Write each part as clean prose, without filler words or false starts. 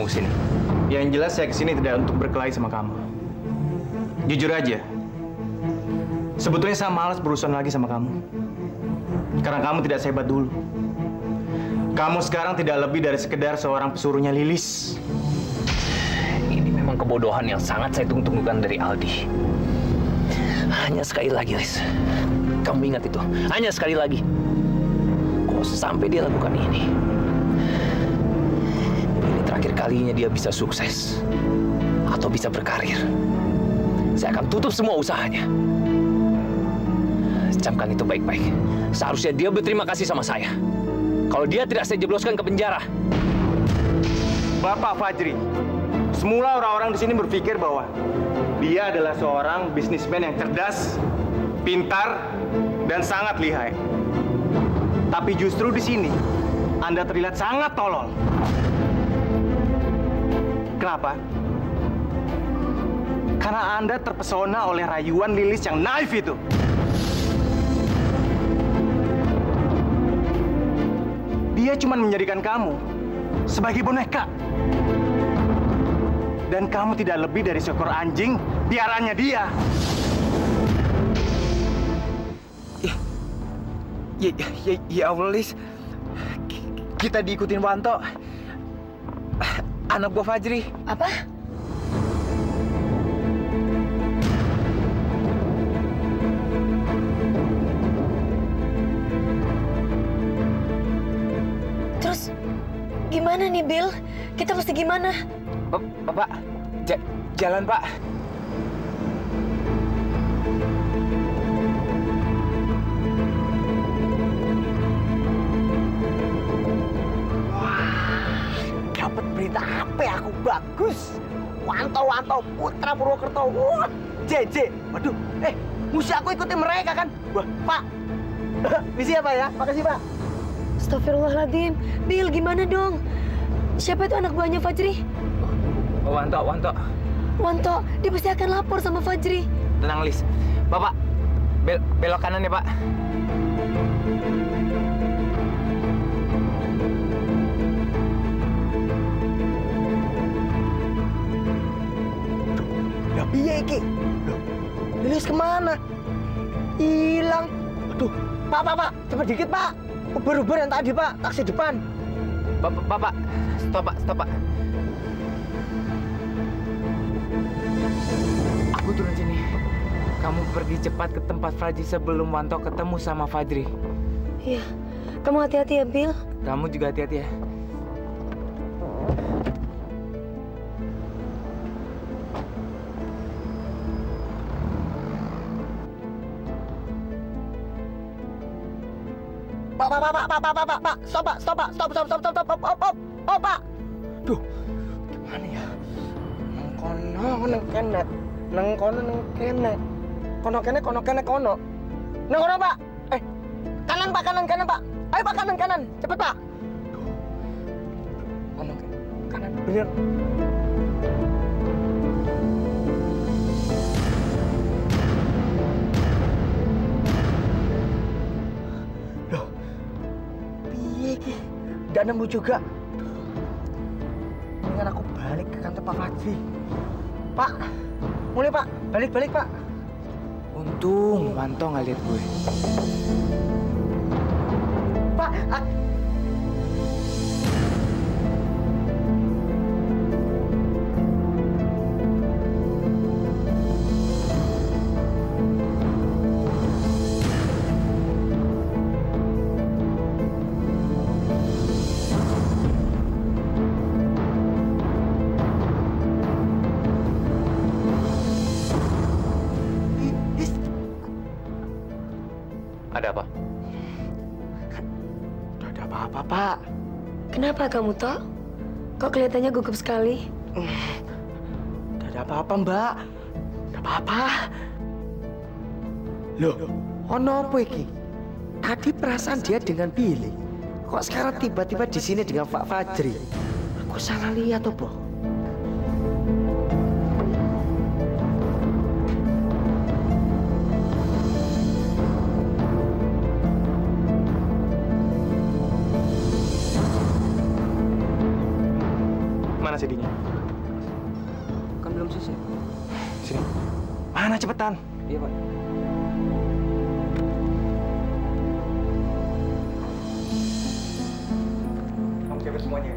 kamu kesini? Yang jelas saya kesini tidak untuk berkelahi sama kamu. Jujur aja, sebetulnya saya malas berurusan lagi sama kamu. Karena kamu tidak sehebat dulu. Kamu sekarang tidak lebih dari sekedar seorang pesuruhnya Lilis. Ini memang kebodohan yang sangat saya tunggu-tunggukan dari Aldi. Hanya sekali lagi, Lis. Kamu ingat itu. Hanya sekali lagi. Kalau sampai dia lakukan ini terakhir kalinya dia bisa sukses atau bisa berkarir. Saya akan tutup semua usahanya. Camkan itu baik-baik. Seharusnya dia berterima kasih sama saya. Kalau dia tidak saya jebloskan ke penjara. Bapak Fajri, semula orang-orang di sini berpikir bahwa dia adalah seorang bisnismen yang cerdas, pintar, dan sangat lihai. Tapi justru di sini, Anda terlihat sangat tolol. Kenapa? Karena Anda terpesona oleh rayuan Lilis yang naif itu. Dia cuma menjadikan kamu sebagai boneka. Dan kamu tidak lebih dari seekor anjing piarannya dia. Ya Allah, Lis. Kita diikutin Wanto. Anak gua Fajri. Apa? Terus gimana nih, Bill? Kita mesti gimana? Pak, jalan, Pak. Dapat berita apa ya aku bagus. Wanto Putra Purwokerto. Wah, JJ. Waduh, mesti aku ikutin mereka kan? Wah, Pak. Misi apa ya? Makasih, Pak. Astagfirullahaladzim. Bill, gimana dong? Siapa itu anak buahnya Fajri? Wanto. Wanto, dia pasti akan lapor sama Fajri. Tenang, Lis. Bapak, belok kanan ya, Pak. Lah piye iki? Loh, Lilis kemana? Hilang. Aduh, Pak, cepet dikit, Pak. Uber yang tadi, Pak. Taksi depan. Bapak, stop, Pak. Aku turun sini. Kamu pergi cepat ke tempat Fajri sebelum Wanto ketemu sama Fajri. Iya, kamu hati-hati ya, Bill. Kamu juga hati-hati ya. Pak. Stop, Pak. Pak. Duh, gimana ya? Nang kene. Nang kene. Kono. Nang kono, Pak. Kanan, Pak. Ayo, Pak, kanan. Cepet, Pak. Duh. Kono kene. Kanan, bener. Nggak nemu juga. Mendingan aku balik ke kantor Pak Fajri. Pak, mulai Pak. Balik Pak. Untung Wanto nggak lihat gue. Pak, Ada apa? udah ada apa-apa, Pak. Kenapa kamu, Tok? Kok kelihatannya gugup sekali? Udah ada apa-apa, Mbak. Udah apa-apa. Loh, ono apa iki? Tadi perasaan dia dengan Billy. Kok sekarang tiba-tiba di sini dengan Pak Fajri? Aku salah lihat apa? Mana CD-nya. Kan belum selesai. Sini. Mana cepetan? Iya, Pak. Kamu cewek semuanya.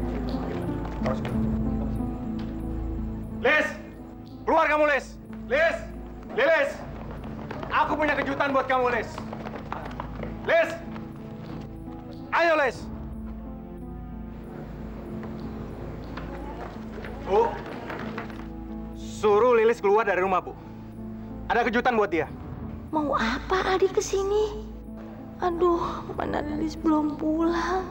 Terus. Liz! Keluar kamu, Liz! Liz! Lilis! Aku punya kejutan buat kamu, Liz. Liz! Ayo, Liz! Bu, suruh Lilis keluar dari rumah, Bu. Ada kejutan buat dia. Mau apa Adi kesini? Aduh, mana Lilis belum pulang.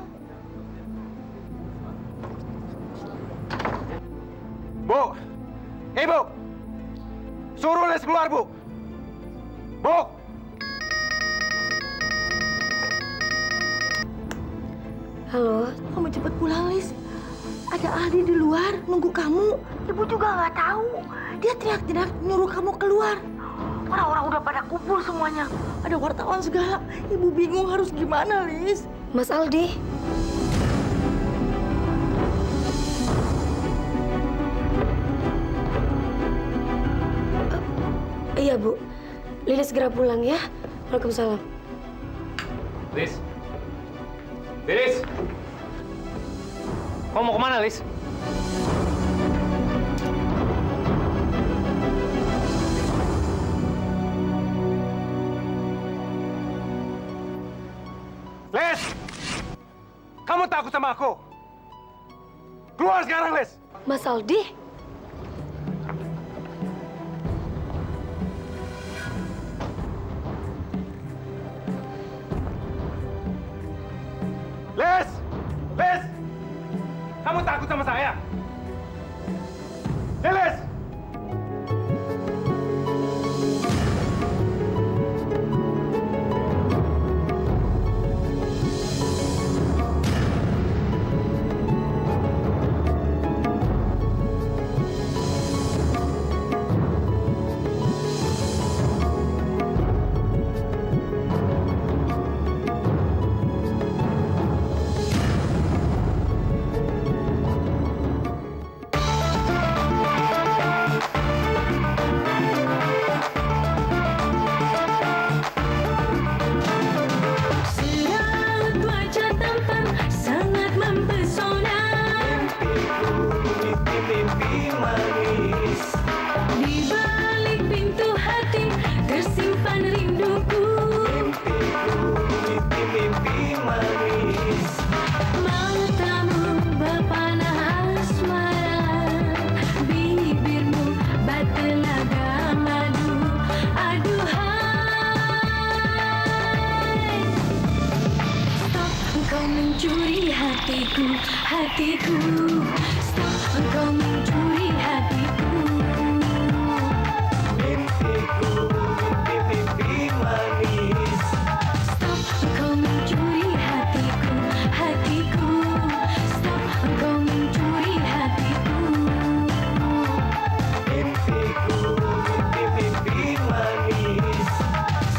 Bu! Bu! Suruh Lilis keluar, Bu! Bu! Halo, kamu cepet pulang, Lis. Ada Aldi di luar nunggu kamu. Ibu juga nggak tahu. Dia teriak-teriak nyuruh kamu keluar. Orang-orang udah pada kumpul semuanya. Ada wartawan segala. Ibu bingung harus gimana, Lis. Mas Aldi. Iya, Bu. Lilis segera pulang ya. Waalaikumsalam. Liz. Lilis. Kamu mau kemana, Liz? Liz! Kamu takut sama aku? Keluar sekarang, Liz! Mas Aldi? Liz! Liz! Kamu takut sama saya? Lilis! Hatiku, stop engkau mencuri hatiku. Mimpiku, mimpi manis. Stop engkau mencuri hatiku, hatiku. Stop engkau mencuri hatiku. Mimpiku, mimpi manis.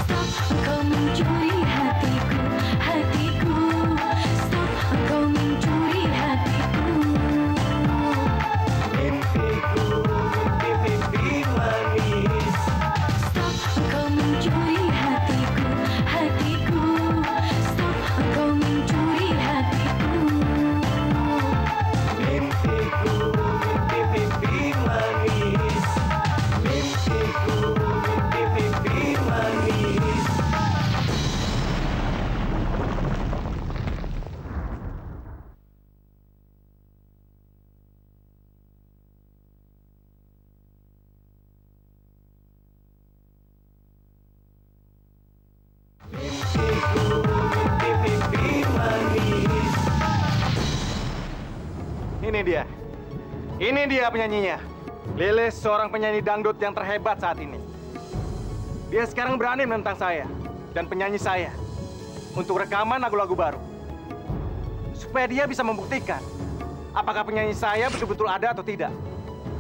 Stop engkau mencuri hatiku, hatiku. Stop engkau mencuri hatiku. Mimpiku, mimpi manis. Stop engkau mencuri hatiku, hatiku. Stop engkau mencuri hatiku. Mimpiku, mimpi manis. Mimpiku, mimpi manis. Ini dia penyanyinya. Lilis seorang penyanyi dangdut yang terhebat saat ini. Dia sekarang berani menentang saya dan penyanyi saya untuk rekaman lagu-lagu baru. Supaya dia bisa membuktikan apakah penyanyi saya betul-betul ada atau tidak.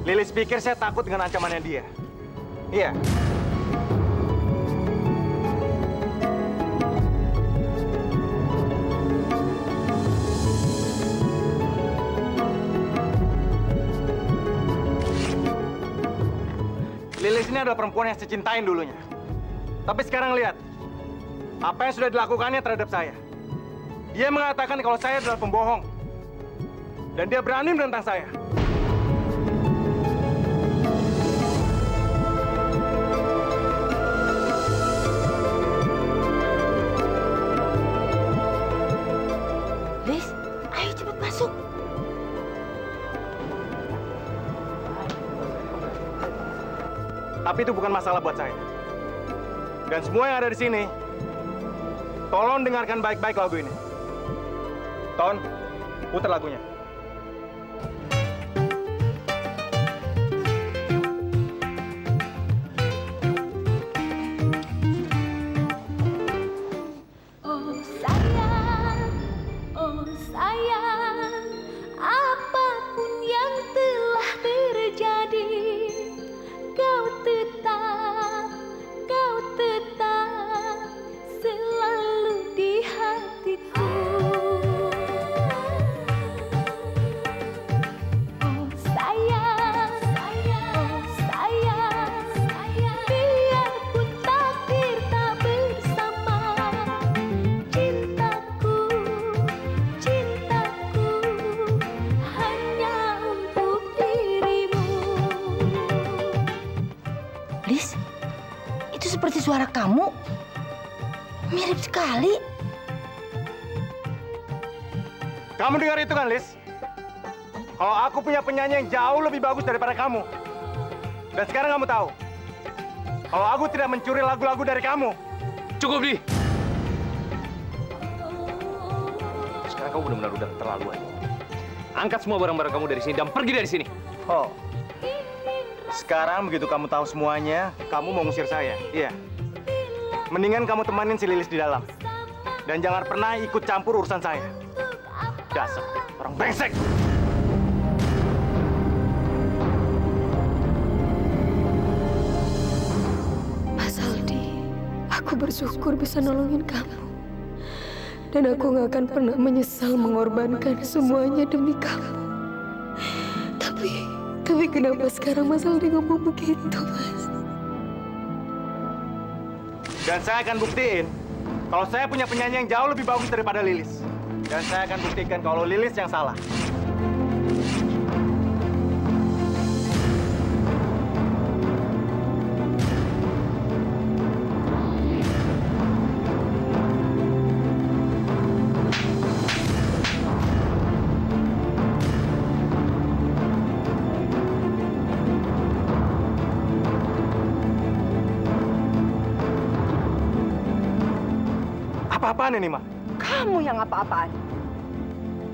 Lilis pikir saya takut dengan ancamannya dia. Iya. ini adalah perempuan yang saya cintain dulunya. Tapi sekarang lihat, apa yang sudah dilakukannya terhadap saya. Dia mengatakan kalau saya adalah pembohong. Dan dia berani menentang saya. Lis, ayo cepat masuk. Tapi itu bukan masalah buat saya. Dan semua yang ada di sini, tolong dengarkan baik-baik lagu ini. Ton, putar lagunya. Oh sayang, apapun yang telah terjadi, kau tetap selalu di hatiku. Oh sayang, biarpun takdir tak bersama, cintaku hanya untuk dirimu. Lis, itu seperti suara kamu. Mirip sekali. Kamu dengar itu kan, Lis? Kalau aku punya penyanyi yang jauh lebih bagus daripada kamu. Dan sekarang kamu tahu. Kalau aku tidak mencuri lagu-lagu dari kamu. Cukup, Di. Sekarang kamu benar-benar udah keterlaluan. Angkat semua barang-barang kamu dari sini dan pergi dari sini. Oh. Sekarang begitu kamu tahu semuanya, kamu mau ngusir saya. Iya. Mendingan kamu temanin si Lilis di dalam. Dan jangan pernah ikut campur urusan saya. Dasar orang brengsek. Mas Aldi, aku bersyukur bisa nolongin kamu. Dan aku gak akan pernah menyesal mengorbankan semuanya demi kamu. Tapi kenapa sekarang Mas Aldi ngomong begitu, Mas? Dan saya akan buktiin kalau saya punya penyanyi yang jauh lebih bagus daripada Lilis. Dan saya akan buktikan kalau Lilis yang salah. Apa-apaan ini, Ma? Kamu yang apa-apaan?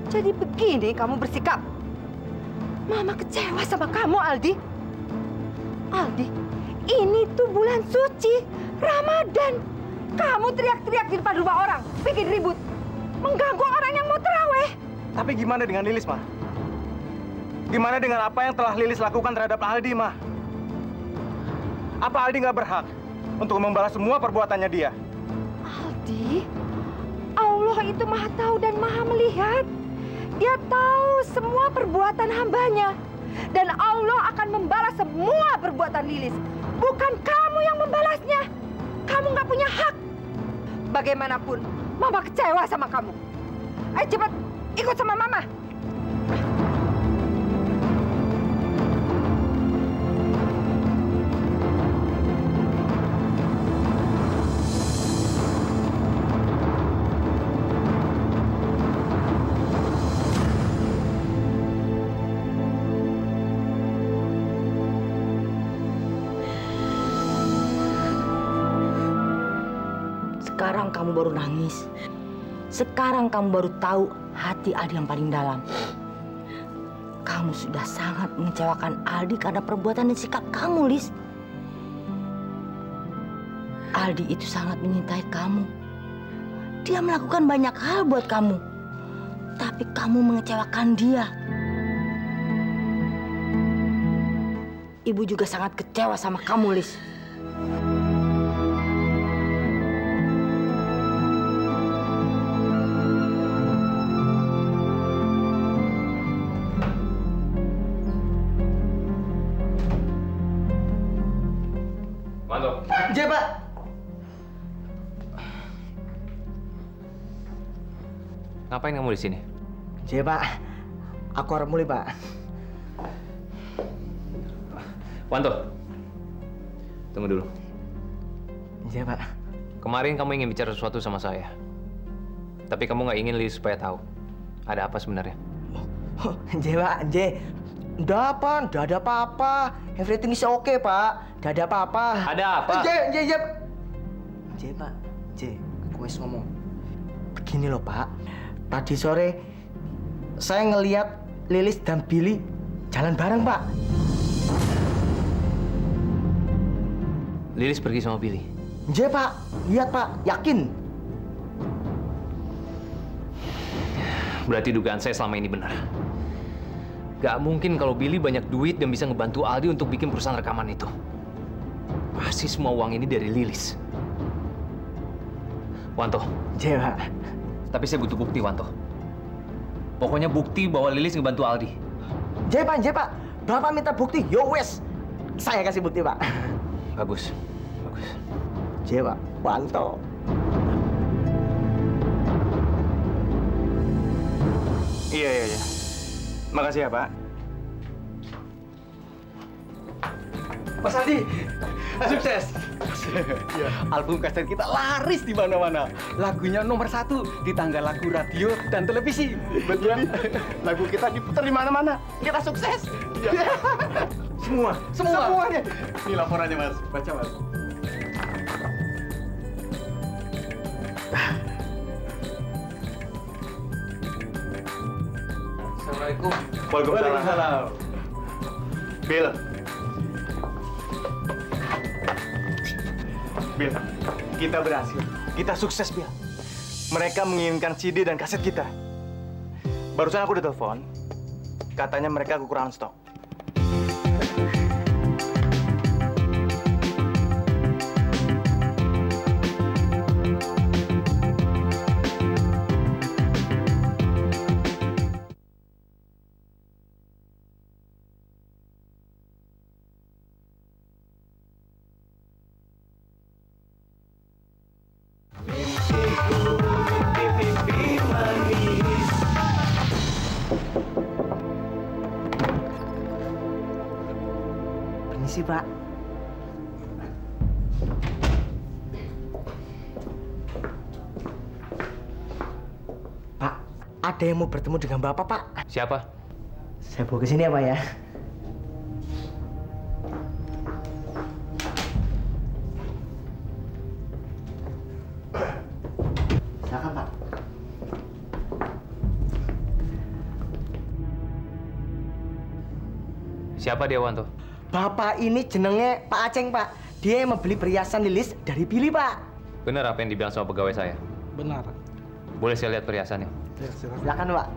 Jadi begini kamu bersikap. Mama kecewa sama kamu, Aldi. Aldi, ini tuh bulan suci, Ramadan. Kamu teriak-teriak di depan rumah orang, bikin ribut. Mengganggu orang yang mau terawih. Tapi gimana dengan Lilis, Ma? Gimana dengan apa yang telah Lilis lakukan terhadap Aldi, Ma? Apa Aldi nggak berhak untuk membalas semua perbuatannya dia? Aldi, Allah itu maha tahu dan maha melihat. Dia tahu semua perbuatan hambanya. Dan Allah akan membalas semua perbuatan Lilis. Bukan kamu yang membalasnya. Kamu nggak punya hak. Bagaimanapun, Mama kecewa sama kamu. Ayo cepat, ikut sama Mama. Sekarang kamu baru nangis. Sekarang kamu baru tahu hati Aldi yang paling dalam. Kamu sudah sangat mengecewakan Aldi karena perbuatan dan sikap kamu, Lis. Aldi itu sangat menyintai kamu. Dia melakukan banyak hal buat kamu. Tapi kamu mengecewakan dia. Ibu juga sangat kecewa sama kamu, Lis. Wanto. J, Pak. Ngapain kamu di sini? J, Pak. Aku harus mulai, Pak. Wanto. Tunggu dulu. J, Pak. Kemarin kamu ingin bicara sesuatu sama saya. Tapi kamu nggak ingin Lilis supaya tahu. Ada apa sebenarnya? J, Pak. J. Nggak ada apa-apa. Everything is okay, Pak. Nggak ada apa-apa. Ada apa? J, Pak. J, aku wis ngomong. Begini loh, Pak. Tadi sore saya ngelihat Lilis dan Billy jalan bareng, Pak. Lilis pergi sama Billy. J, Pak. Lihat, Pak. Yakin. Berarti dugaan saya selama ini benar. Gak mungkin kalau Billy banyak duit dan bisa ngebantu Aldi untuk bikin perusahaan rekaman itu. Pasti semua uang ini dari Lilis. Wanto. J, Pak. Tapi saya butuh bukti, Wanto. Pokoknya bukti bahwa Lilis ngebantu Aldi. J, Pak. Bapak minta bukti. Yo, wes. Saya kasih bukti, Pak. Bagus. J, Pak. Wanto. Iya. Makasih ya, Pak. Mas Aldi, sukses. Album kaset kita laris di mana-mana. Lagunya nomor 1 di tangga lagu radio dan televisi. Betul. Lagu kita diputar di mana-mana. Kita sukses. Semuanya. Ini laporannya, Mas. Baca, Mas. Assalamualaikum. Waalaikumsalam. Bill, kita berhasil. Kita sukses, Bill. Mereka menginginkan CD dan kaset kita. Barusan aku udah telepon. Katanya mereka kekurangan stok. Permisi, Pak. Pak, ada yang mau bertemu dengan Bapak, Pak. Siapa? Saya bawa ke sini ya, Pak ya. Silakan, Pak. Siapa dia, Wanto? Bapak ini jenenge Pak Aceng, Pak. Dia yang membeli perhiasan Lilis dari Billy, Pak. Benar apa yang dibilang sama pegawai saya? Benar. Boleh saya lihat perhiasannya? Silakan, Pak.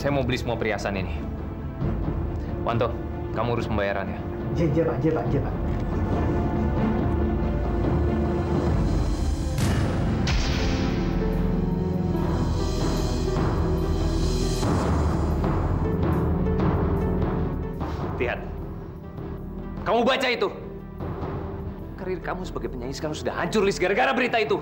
Saya mau beli semua perhiasan ini. Wanto, kamu urus pembayarannya. J, Pak. Lihat. Kamu baca itu. Karir kamu sebagai penyanyi sekarang sudah hancur, Lis, gara-gara berita itu.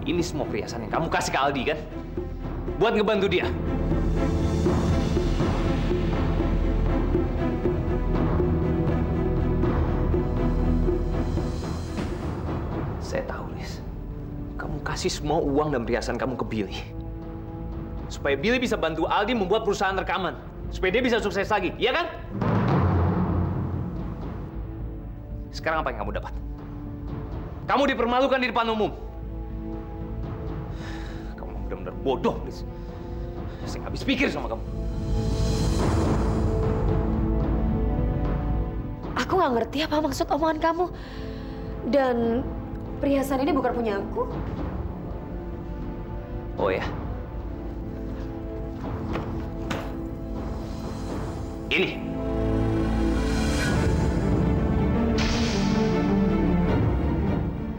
Ini semua perhiasan yang kamu kasih ke Aldi, kan? Buat ngebantu dia. kasih semua uang dan perhiasan kamu ke Billy. Supaya Billy bisa bantu Aldi membuat perusahaan rekaman. Supaya dia bisa sukses lagi, iya kan? Sekarang apa yang kamu dapat? Kamu dipermalukan di depan umum. Kamu benar-benar bodoh, Liz. Saya nggak habis pikir sama kamu. Aku nggak ngerti apa maksud omongan kamu. Dan perhiasan ini bukan punya aku. Oh ya. Ini.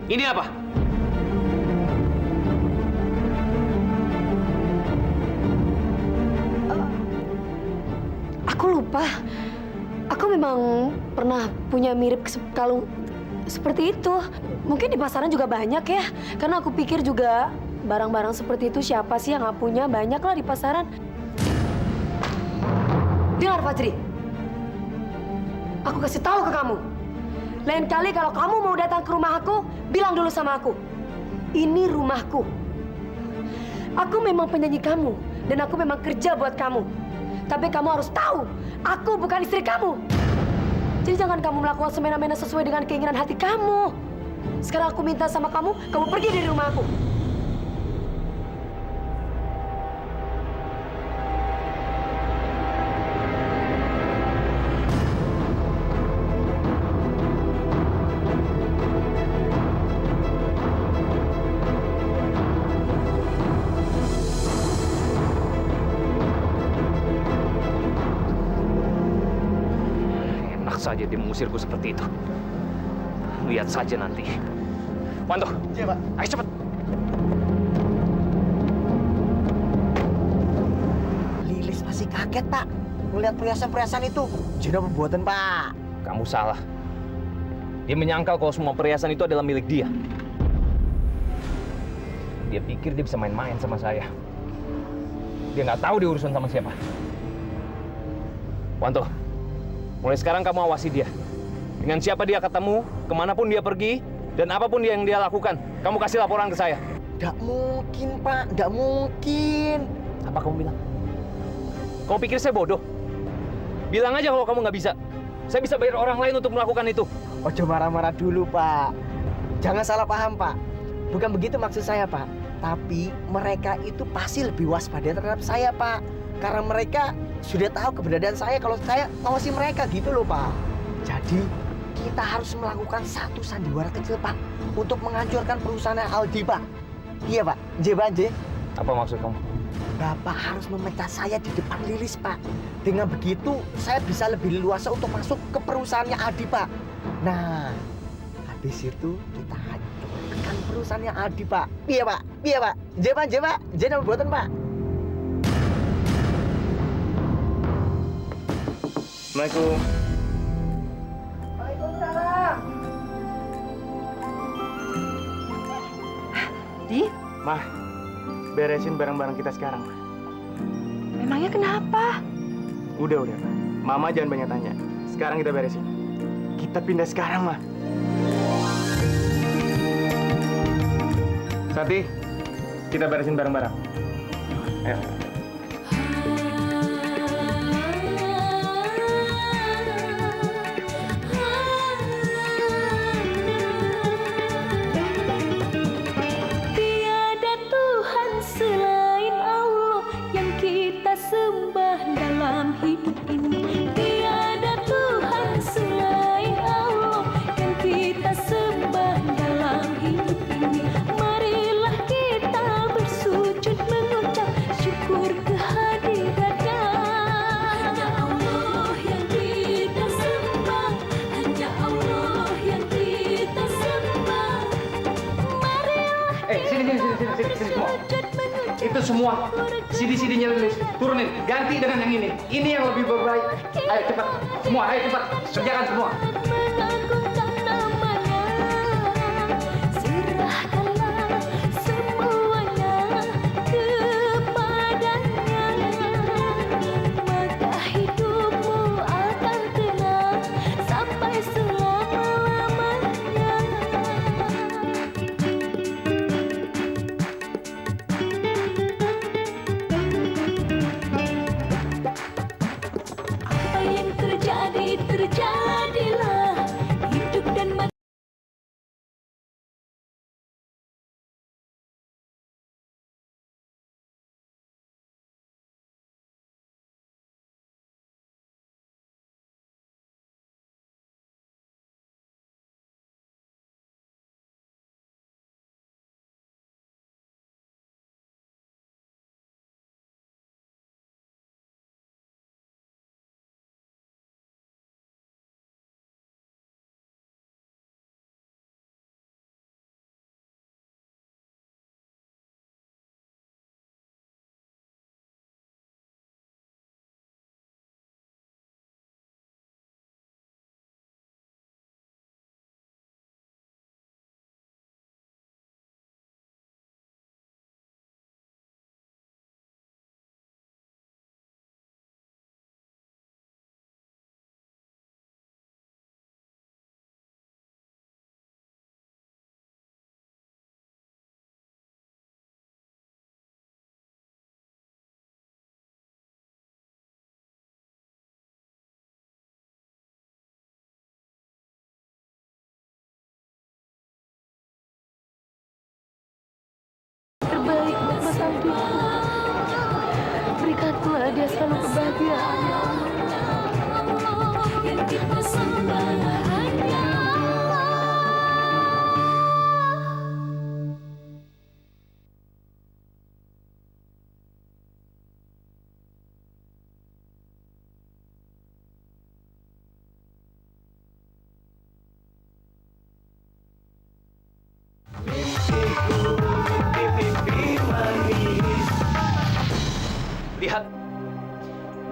Ini apa? Aku lupa. Aku memang pernah punya mirip kalung seperti itu. Mungkin di pasaran juga banyak ya. Karena aku pikir juga barang-barang seperti itu siapa sih yang nggak punya? Banyak lah di pasaran. Dengar Fajri. Aku kasih tahu ke kamu. Lain kali kalau kamu mau datang ke rumah aku, bilang dulu sama aku. Ini rumahku. Aku memang penyanyi kamu. Dan aku memang kerja buat kamu. Tapi kamu harus tahu, aku bukan istri kamu. Jadi jangan kamu melakukan semena-mena sesuai dengan keinginan hati kamu. Sekarang aku minta sama kamu pergi dari rumah aku. Saja dia mengusirku seperti itu. Lihat saja nanti. Wanto. Iya, Pak. Ayo cepat. Lilis masih kaget, Pak. Melihat perhiasan-perhiasan itu. Zina perbuatan, Pak. Kamu salah. Dia menyangkal kalau semua perhiasan itu adalah milik dia. Dia pikir dia bisa main-main sama saya. Dia nggak tahu dia urusan sama siapa. Wanto. Mulai sekarang kamu awasi dia. Dengan siapa dia ketemu, kemanapun dia pergi, dan apapun yang dia lakukan, kamu kasih laporan ke saya. Nggak mungkin, Pak. Nggak mungkin. Apa kamu bilang? Kamu pikir saya bodoh? Bilang aja kalau kamu nggak bisa. Saya bisa bayar orang lain untuk melakukan itu. Ojo marah-marah dulu, Pak. Jangan salah paham, Pak. Bukan begitu maksud saya, Pak. Tapi mereka itu pasti lebih waspada terhadap saya, Pak. Karena mereka sudah tahu keberadaan saya kalau saya ngawasi mereka gitu loh, Pak. Jadi kita harus melakukan satu sandiwara kecil, Pak, untuk menghancurkan perusahaan Aldi, Pak. Iya, Pak. J. Apa maksud kamu? Bapak harus memecat saya di depan Lilis, Pak. Dengan begitu saya bisa lebih leluasa untuk masuk ke perusahaannya Aldi, Pak. Nah, habis itu kita hancurkan perusahaannya Aldi, Pak. Iya, Pak. Iya, Pak. J, Pak. J nama buatan, Pak. Assalamualaikum. Waalaikumsalam. Di, Mah, beresin barang-barang kita sekarang. memangnya kenapa? Udah, Mah. Mama jangan banyak tanya. Sekarang kita beresin. Kita pindah sekarang, Mah. Santi, kita beresin barang-barang. Ayo. Tiada Tuhan selain Allah yang kita sembah dalam hidup ini. Tiada Tuhan selain Allah yang kita sembah dalam hidup ini. Marilah kita bersujud mengucap syukur kehadirannya. Hanya Allah yang kita sembah, hanya Allah yang kita sembah. Marilah Sini semua. Itu semua CD-CD-nya Lilis. Turunin, ganti dengan yang ini. Ini yang lebih berbaik. Ayo cepat. Semua, ayo cepat. Kerjakan semua. mengagungkan namanya. Serahkanlah semuanya kepadanya. Maka hidupmu akan tenang sampai selama-lamanya.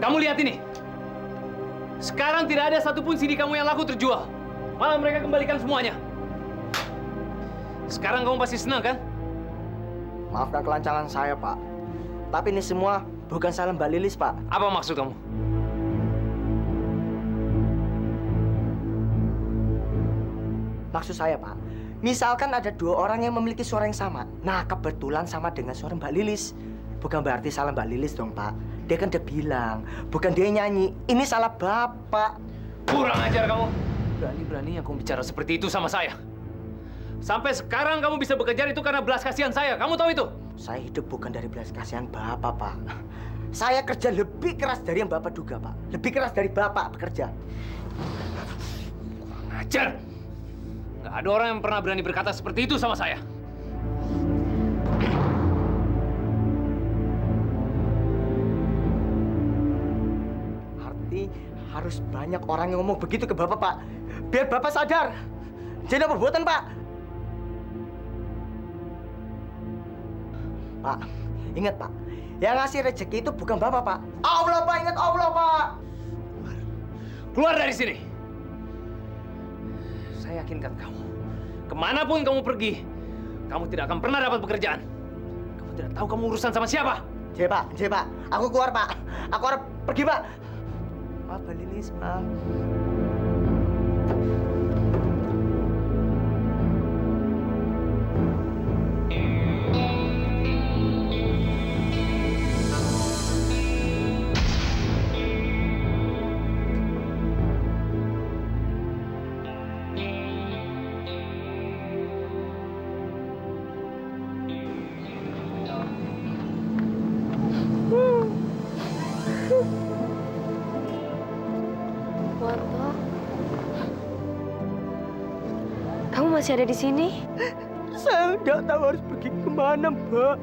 Kamu lihat ini. Sekarang tidak ada satupun CD kamu yang laku terjual. Malah mereka kembalikan semuanya. Sekarang kamu pasti senang kan? Maafkan kelancaran saya, Pak. Tapi ini semua bukan salah Mbak Lilis, Pak. Apa maksud kamu? Maksud saya, Pak, misalkan ada dua orang yang memiliki suara yang sama. Nah, kebetulan sama dengan suara Mbak Lilis. Bukan berarti salah Mbak Lilis dong, Pak. Dia kan udah bilang, bukan dia yang nyanyi. Ini salah Bapak. Kurang ajar kamu. Berani-beraninya kamu bicara seperti itu sama saya. Sampai sekarang kamu bisa bekerja itu karena belas kasihan saya. Kamu tahu itu? Saya hidup bukan dari belas kasihan Bapak, Pak. Saya kerja lebih keras dari yang Bapak duga, Pak. Lebih keras dari Bapak bekerja. Kurang ajar. Nggak ada orang yang pernah berani berkata seperti itu sama saya. Arti harus banyak orang yang ngomong begitu ke Bapak, Pak. Biar Bapak sadar. Jadi perbuatan, Pak. Pak, ingat, Pak. Yang ngasih rezeki itu bukan Bapak, Pak. Allah, Pak. Ingat Allah, Pak. Keluar dari sini. Saya yakinkan kamu. Kemanapun kamu pergi, kamu tidak akan pernah dapat pekerjaan. Kamu tidak tahu kamu urusan sama siapa. J, Pak. J, Pak. Aku keluar, Pak. Aku harus pergi, Pak. Maaf, Mbak Lilis, Pak. Wanto, kamu masih ada di sini? Saya nggak tahu harus pergi kemana, Mbak.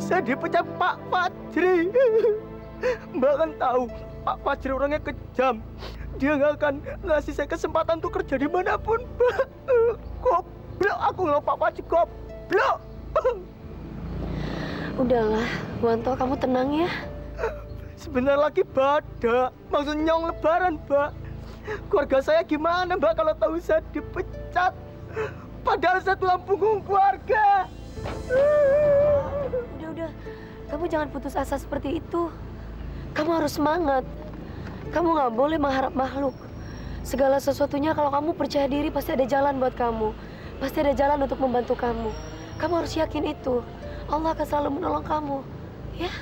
Saya dipecat Pak Fajri. Mbak kan tahu, Pak Fajri orangnya kejam. Dia nggak akan ngasih saya kesempatan untuk kerja dimanapun, Mbak. Goblok, aku nggak Pak Fajri, goblok. Udahlah, Wanto, kamu tenang ya. Sebentar lagi badak, maksud nyong lebaran, Mbak. Keluarga saya gimana, Mbak, kalau tahu saya dipecat? Padahal saya tulang punggung keluarga. Udah, kamu jangan putus asa seperti itu. Kamu harus semangat. Kamu nggak boleh mengharap makhluk. Segala sesuatunya kalau kamu percaya diri pasti ada jalan buat kamu. Pasti ada jalan untuk membantu kamu. Kamu harus yakin itu. Allah akan selalu menolong kamu. Ya?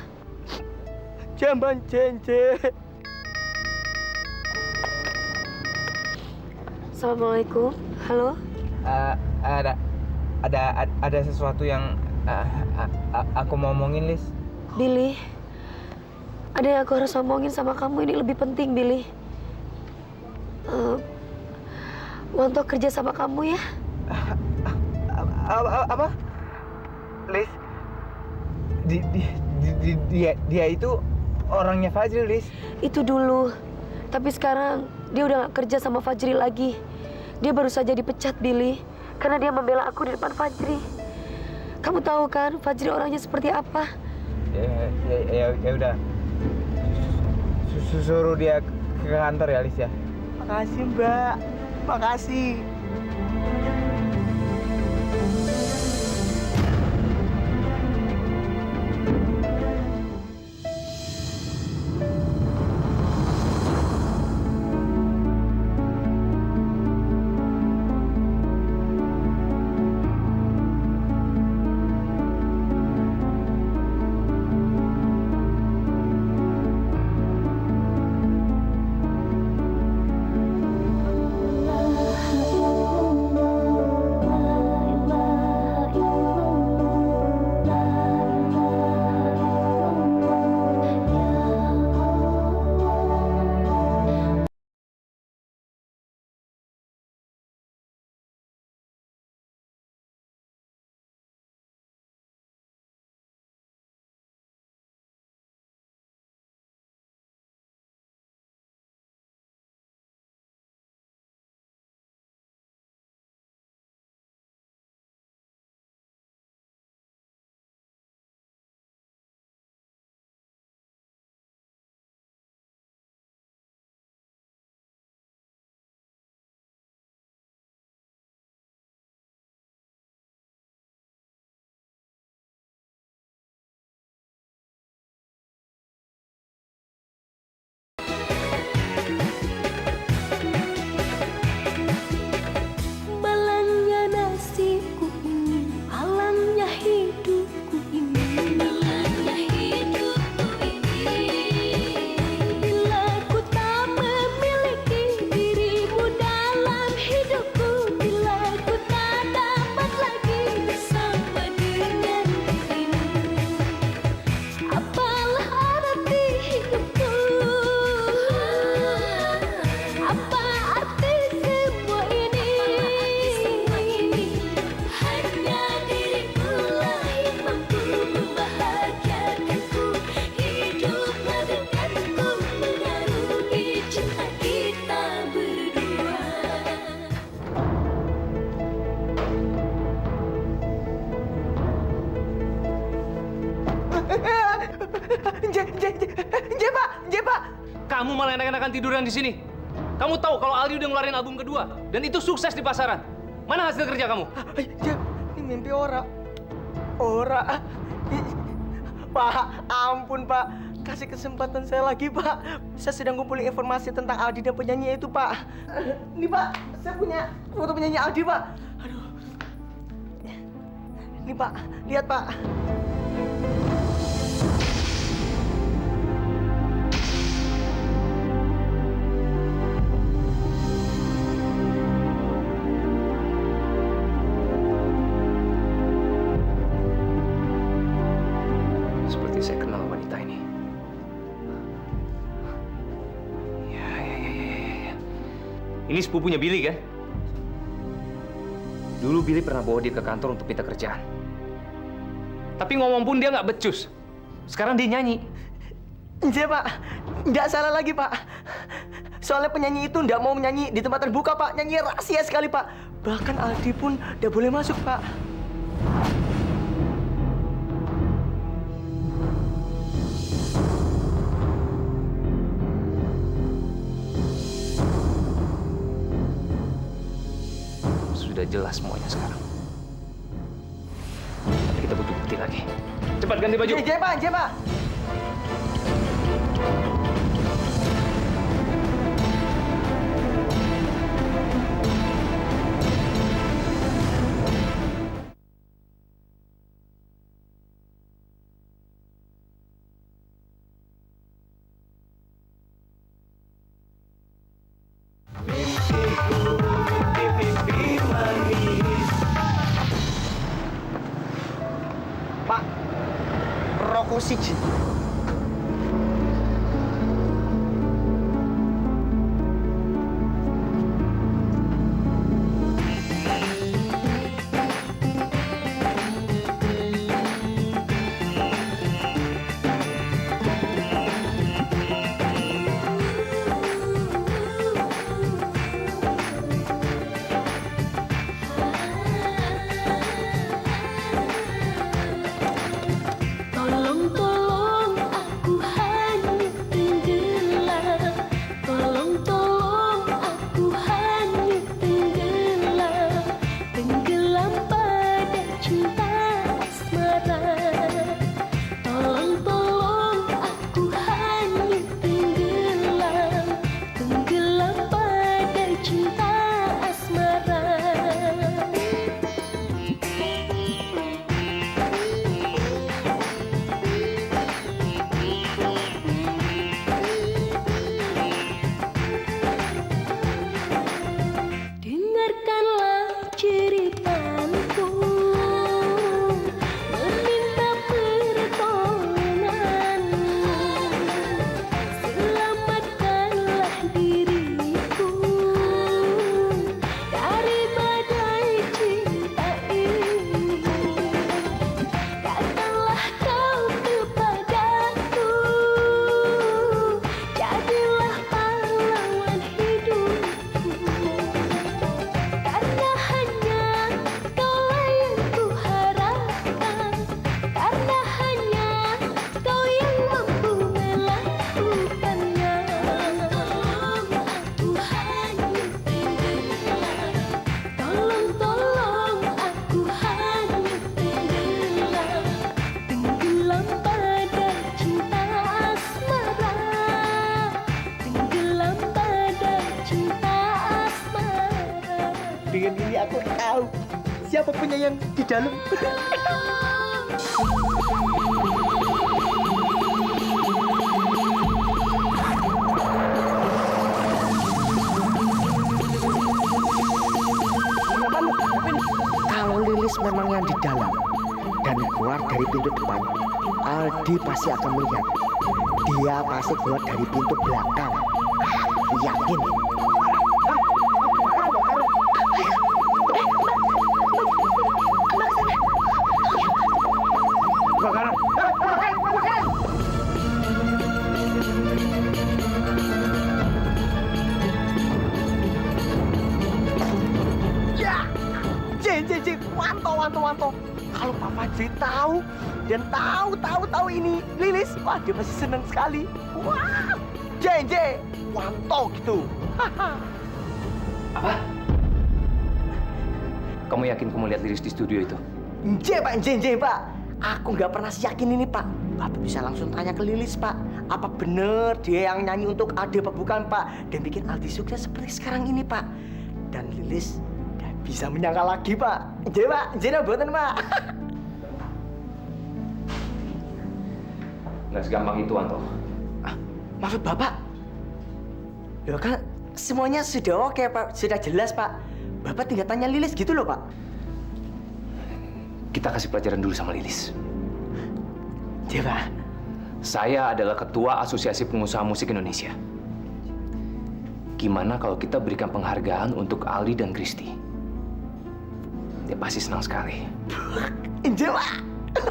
Jamban jenje. Assalamualaikum. Halo? Ada sesuatu yang aku mau omongin, Lis. Billy. Ada yang aku harus ngomongin sama kamu. Ini lebih penting, Billy. Wanto kerja sama kamu ya? Apa? Lis? Dia itu orangnya Fajri, Lis. Itu dulu. Tapi sekarang dia udah gak kerja sama Fajri lagi. Dia baru saja dipecat, Billy. Karena dia membela aku di depan Fajri. Kamu tahu kan Fajri orangnya seperti apa? Ya udah. Suruh dia ke kantor ya, Lis ya. Makasih, Mbak. Makasih. akan tiduran di sini. Kamu tahu kalau Aldi udah ngeluarin album kedua dan itu sukses di pasaran. Mana hasil kerja kamu? Ya, ini mimpi ora. Ora. Pak, ampun Pak. Kasih kesempatan saya lagi Pak. Saya sedang ngumpulin informasi tentang Aldi dan penyanyi itu Pak. Ini Pak, saya punya foto penyanyi Aldi Pak. Aduh. Ini Pak, lihat Pak. Seperti saya kenal wanita ini. Ya. Ini sepupunya Billy kan? Dulu Billy pernah bawa dia ke kantor untuk minta kerjaan. Tapi ngomong pun dia nggak becus. Sekarang dia nyanyi. Iya Pak, nggak salah lagi Pak. Soalnya penyanyi itu nggak mau menyanyi di tempat terbuka Pak. Nyanyi rahasia sekali Pak. Bahkan Aldi pun nggak boleh masuk Pak. Sudah jelas semuanya sekarang. Tapi kita butuh bukti lagi. Cepat ganti baju. Iya Pak, iya Pak. Mimpi manis. Pak, rokok siji. Tolong aku hanyut tenggelam. Tolong aku hanyut tenggelam. Tenggelam pada cinta asmara. Tolong aku hanyut tenggelam. Tenggelam pada cinta asmara. Dengarkanlah ceritaku, meminta pertolonganmu. Selamatkanlah diriku dari badai cinta ini. Datanglah kau kepadaku, jadilah pahlawan hidupku. Karena hanya kaulah yang kuharapkan. Karena hanya kau yang mampu melakukannya. Tolong aku hanyut tenggelam. Tolong aku hanyut tenggelam. Tenggelam pada cinta asmara. Tenggelam pada cinta asmara. Dengan ini aku tahu siapa punya yang di dalam. Kalau Lilis memang yang di dalam dan keluar dari pintu depan, Aldi pasti akan melihat. Dia pasti keluar dari pintu belakang. Aku yakin. Ya, J, wanto. Kalau Pak Fajri tahu dan tahu ini Lilis, wah dia pasti senang sekali. Wah, JJ Wanto gitu. Apa? Kamu yakin kamu lihat Lilis di studio itu? Nje Pak. Aku nggak pernah yakin ini Pak. Bapak bisa langsung tanya ke Lilis Pak. Apa bener dia yang nyanyi untuk Ade apa bukan Pak? Dan bikin Aldi sukses seperti sekarang ini Pak. Dan Lilis nggak bisa menyangka lagi Pak. Nje Pak, nje buatan Pak. Nggak segampang itu, Anto. Maksud Bapak? Loh kan semuanya sudah oke Pak, sudah jelas Pak. Bapak tinggal tanya Lilis gitu loh Pak. Kita kasih pelajaran dulu sama Lilis. Iya Pak. Saya adalah ketua Asosiasi Pengusaha Musik Indonesia. Gimana kalau kita berikan penghargaan untuk Aldi dan Kristi? Dia pasti senang sekali. Iya Pak.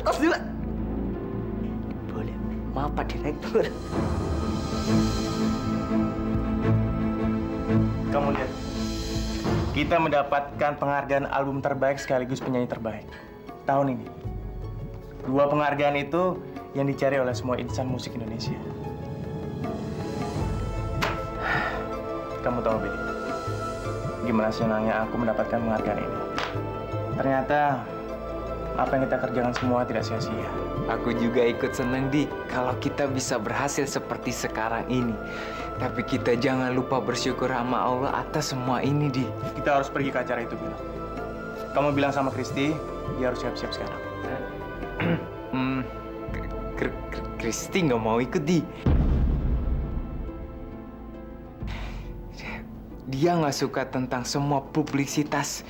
Tos dulu. Boleh. Maaf Pak Direktur. Kamu lihat, kita mendapatkan penghargaan album terbaik sekaligus penyanyi terbaik tahun ini. Dua penghargaan itu yang dicari oleh semua insan musik Indonesia. Kamu tahu, Billy, gimana senangnya aku mendapatkan penghargaan ini. Ternyata apa yang kita kerjakan semua tidak sia-sia. Aku juga ikut seneng, Di, kalau kita bisa berhasil seperti sekarang ini. Tapi kita jangan lupa bersyukur sama Allah atas semua ini, Di. Kita harus pergi ke acara itu, Bill. Kamu bilang sama Kristi, dia harus siap-siap sekarang. Kristi nggak mau ikut, Di. Dia nggak suka tentang semua publisitas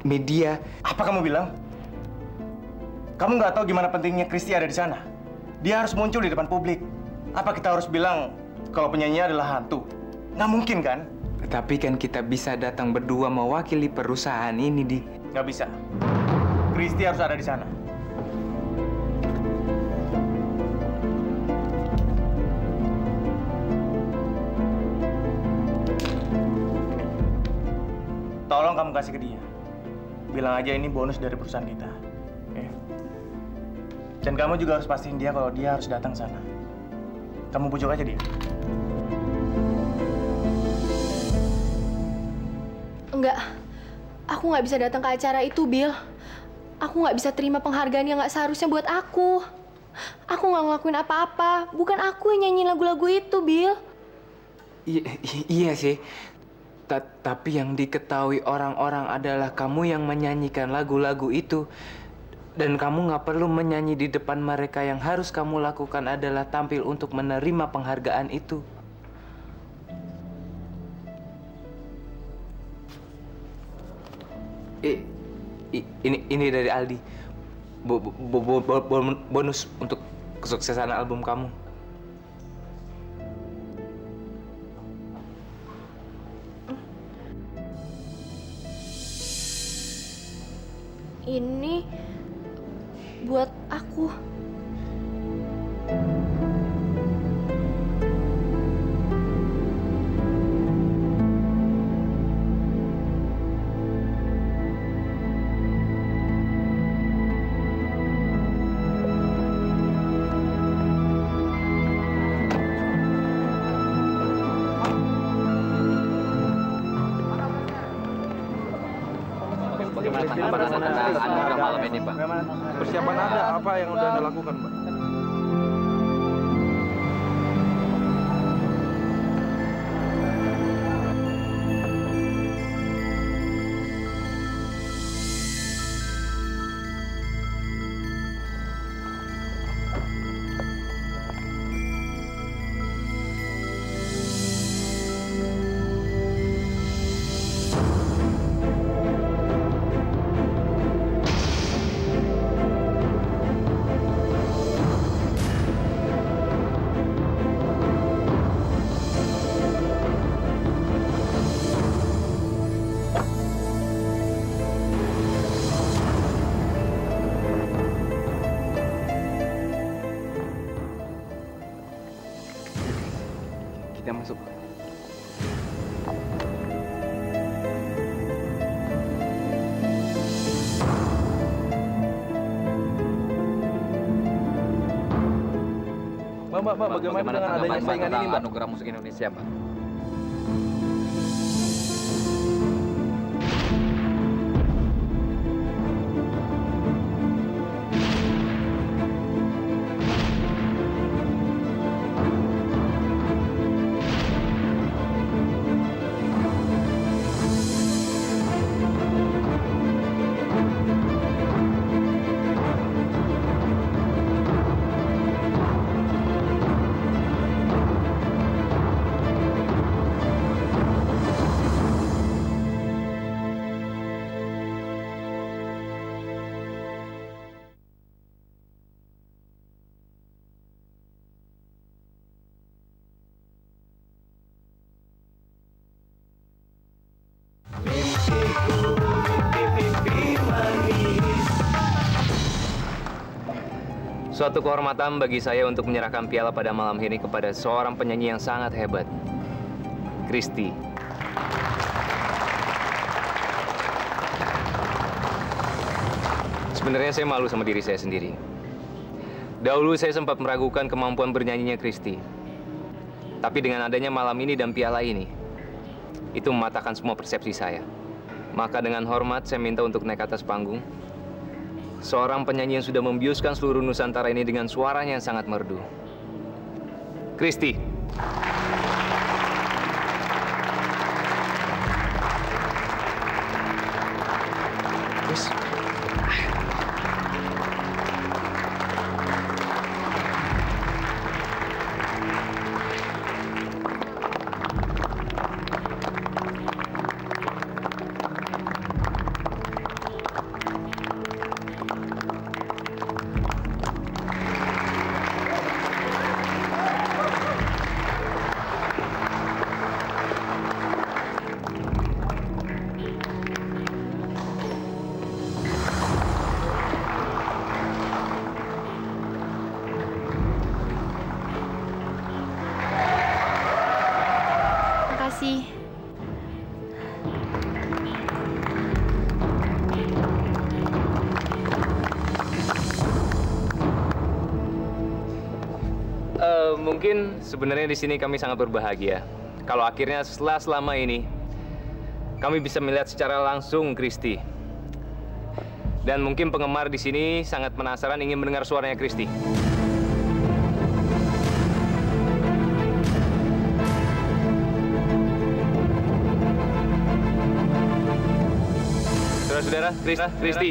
media. Apa kamu bilang? Kamu nggak tahu gimana pentingnya Kristi ada di sana. Dia harus muncul di depan publik. Apa kita harus bilang kalau penyanyi adalah hantu? Nggak mungkin kan? Tapi kan kita bisa datang berdua mewakili perusahaan ini, Di. Nggak bisa. Kristi harus ada di sana. Tolong kamu kasih ke dia. Bilang aja ini bonus dari perusahaan kita. Oke? Dan kamu juga harus pastiin dia kalau dia harus datang sana. Kamu bujuk aja dia. Enggak, aku nggak bisa datang ke acara itu, Bill. Aku nggak bisa terima penghargaan yang nggak seharusnya buat aku. Aku nggak ngelakuin apa-apa. Bukan aku yang nyanyi lagu-lagu itu, Bill. Iya sih. Tapi yang diketahui orang-orang adalah kamu yang menyanyikan lagu-lagu itu. Dan kamu nggak perlu menyanyi di depan mereka. Yang harus kamu lakukan adalah tampil untuk menerima penghargaan itu. Ini dari Aldi. Bonus untuk kesuksesan album kamu. Ini buat aku. Bagaimana anugerah malam ini, Pak? Persiapan Anda apa yang udah Anda lakukan, Pak? Kita masuk. Mbak, bagaimana dengan adanya saingan ini, Mbak? Anugerah Musik Indonesia, Mbak? Suatu kehormatan bagi saya untuk menyerahkan piala pada malam ini kepada seorang penyanyi yang sangat hebat, Christy. Sebenarnya saya malu sama diri saya sendiri. Dahulu saya sempat meragukan kemampuan bernyanyinya Christy. Tapi dengan adanya malam ini dan piala ini, itu mematahkan semua persepsi saya. Maka dengan hormat saya minta untuk naik atas panggung. Seorang penyanyi yang sudah membiuskan seluruh Nusantara ini dengan suaranya yang sangat merdu. Christy. Makasih. Mungkin sebenarnya di sini kami sangat berbahagia. Kalau akhirnya setelah selama ini kami bisa melihat secara langsung Christy. Dan mungkin penggemar di sini sangat penasaran ingin mendengar suaranya Christy. Saudara-saudara, Christy.